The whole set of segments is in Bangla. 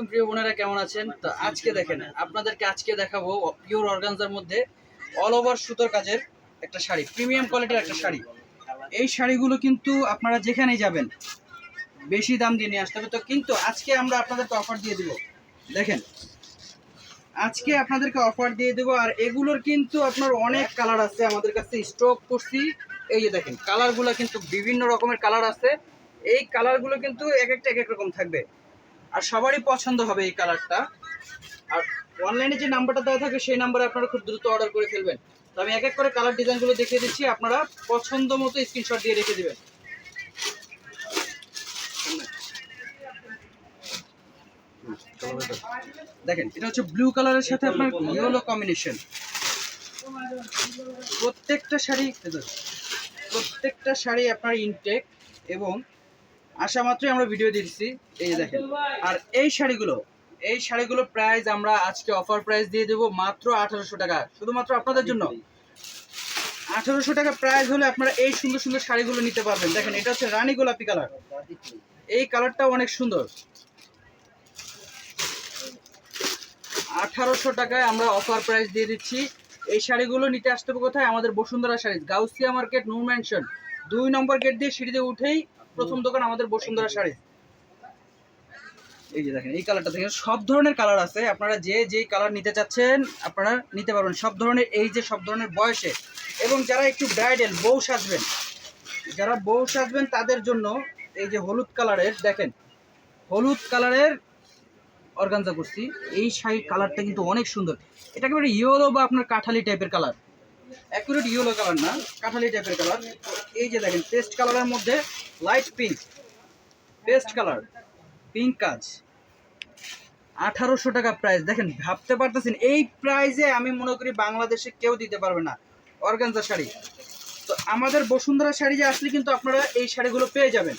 প্রিয় বোনেরা কেমন আছেন? তো আজকে দেখেন আপনাদেরকে দেখাবো পিওর অর্গানজার মধ্যে অল ওভার সুতোর কাজের একটা শাড়ি, প্রিমিয়াম কোয়ালিটির একটা শাড়ি। এই শাড়িগুলো কিন্তু আপনারা যেখানেই যাবেন বেশি দাম দিয়ে নিয়ে আসতে হবে। তো কিন্তু আজকে আমরা আপনাদেরকে অফার দিয়ে দিব। দেখেন আজকে আপনাদেরকে অফার দিয়ে দেবো। আর এগুলোর কিন্তু আপনার অনেক কালার আছে, আমাদের কাছে স্টক করছি। এই যে দেখেন কালারগুলো কিন্তু বিভিন্ন রকমের কালার আছে। এই কালারগুলো কিন্তু এক এক রকম থাকবে, আর সবারই পছন্দ হবে এই কালারটা। আর অনলাইনে যে নাম্বারটা দেওয়া থাকে সেই নাম্বারে আপনারা খুব দ্রুত অর্ডার করে ফেলবেন। তো আমি এক এক করে কালার ডিজাইনগুলো দেখিয়ে দিচ্ছি, আপনারা পছন্দ মতো স্ক্রিনশট দিয়ে রেখে দেবেন। দেখেন এটা হচ্ছে ব্লু কালারের সাথে আপনার ইয়েলো কম্বিনেশন। প্রত্যেকটা শাড়ি আপনার ইনটেক এবং আসা মাত্রই আমরা ভিডিও দিচ্ছি। এই যে দেখেন, আর এই শাড়িগুলো প্রাইস আমরা আজকে অফার প্রাইস দিয়ে দেবো মাত্র 1800 টাকা, শুধুমাত্র আপনাদের জন্য। 1800 টাকা প্রাইস হলে আপনারা এই সুন্দর সুন্দর শাড়িগুলো নিতে পারবেন। দেখেন এটা হচ্ছে রানী গোলাপি কালার, এই কালারটাও অনেক সুন্দর। 1800 টাকায় আমরা অফার প্রাইস দিয়ে দিচ্ছি। এই শাড়িগুলো নিতে আসতে হবে কোথায়? আমাদের বসুন্ধরা শাড়ি, গাউসিয়া মার্কেট, নূর ম্যানশন 2 নম্বর গেট দিয়ে সিঁড়িতে উঠেই প্রথম দোকান আমাদের বসুন্ধরা শাড়ি। এই যে দেখেন এই কালারটা দেখেন, সব ধরনের কালার আছে, আপনারা যে কালার নিতে চাচ্ছেন আপনারা নিতে পারবেন সব ধরনের। এই যে সব ধরনের বয়সে, এবং যারা একটু ব্রাইডাল যারা বউ সাজবেন তাদের জন্য এই যে হলুদ কালারের, দেখেন হলুদ কালারের অর্গানজা করছি। এই শাড়ির কালারটা কিন্তু অনেক সুন্দর। এটা একেবারে ইয়েলো বা আপনার কাঠালি টাইপের কালার, অ্যাকুরেট ইয়েলো কালার না, কাঠালি টাইপের কালার। এই যে দেখেন পেস্ট কালারের মধ্যে light pink, paste colour pink কাজ, 1800 টাকা প্রাইস। দেখেন ভাবতে পারতেছেন এই প্রাইসে আমি মনে করি বাংলাদেশে কেউ দিতে পারবে না অর্গানজা শাড়ি। তো আমাদের বসুন্ধরা শাড়ি যে আসলে কিন্তু আপনারা এই শাড়িগুলো পেয়ে যাবেন।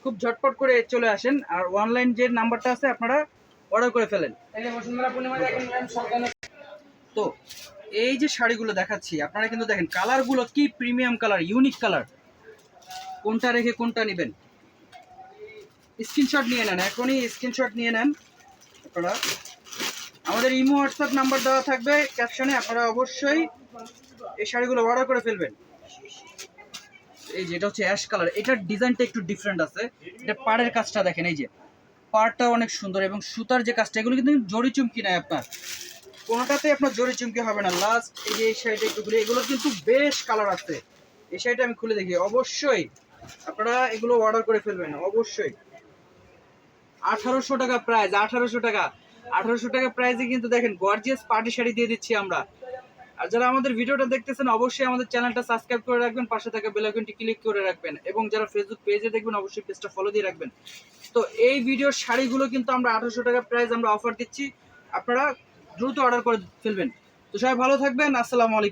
খুব ঝটপট করে চলে আসেন, আর অনলাইন যে নাম্বারটা আছে আপনারা অর্ডার করে ফেলেন। তো এই যে শাড়িগুলো দেখাচ্ছি আপনারা কিন্তু দেখেন কালারগুলো কি প্রিমিয়াম কালার, ইউনিক কালার। কোনটা রেখে কোনটা নেবেন স্ক্রিনশট নিয়ে নেন, এখনই স্ক্রিনশট নিয়ে নেন আপনারা। আমাদের ইমো হোয়াটসঅ্যাপ নাম্বার দেওয়া থাকবে ক্যাপশনে, আপনারা অবশ্যই এই শাড়িগুলো অর্ডার করে ফেলবেন। এই যে এটা হচ্ছে অ্যাশ কালার, এটার ডিজাইনটা একটু ডিফারেন্ট আছে। এটা পাড়ের কাজটা দেখেন, এই যে পাড়টা অনেক সুন্দর, এবং সুতার যে কাজটা এগুলো কিন্তু জড়ি চুমকি নাই, আপনার কোনোটাতে আপনার জড়ি চুমকি হবে না। লাস্ট এই যে এই শাড়িটা একটু খুলে, এগুলোর কিন্তু বেশ কালার আছে। এই শাড়িটা আমি খুলে দেখি, অবশ্যই আপনারা এগুলো অর্ডার করে ফেলবেন অবশ্যই। 1800 টাকা প্রাইস, 1800 টাকা প্রাইসে কিন্তু দেখেন গর্জিয়াস পার্টি শাড়ি দিয়ে দিচ্ছি আমরা। আর যারা আমাদের ভিডিওটা দেখতেছেন অবশ্যই আমাদের চ্যানেলটা সাবস্ক্রাইব করে রাখবেন, পাশে থাকা বেল আইকনটি ক্লিক করে রাখবেন, এবং যারা ফেসবুক পেজে দেখবেন অবশ্যই পেজটা ফলো দিয়ে রাখবেন। তো এই ভিডিওর শাড়িগুলো কিন্তু আমরা 1800 টাকা প্রাইস আমরা অফার দিচ্ছি, আপনারা দ্রুত অর্ডার করে ফেলবেন। তো সবাই ভালো থাকবেন, আসসালামু আলাইকুম।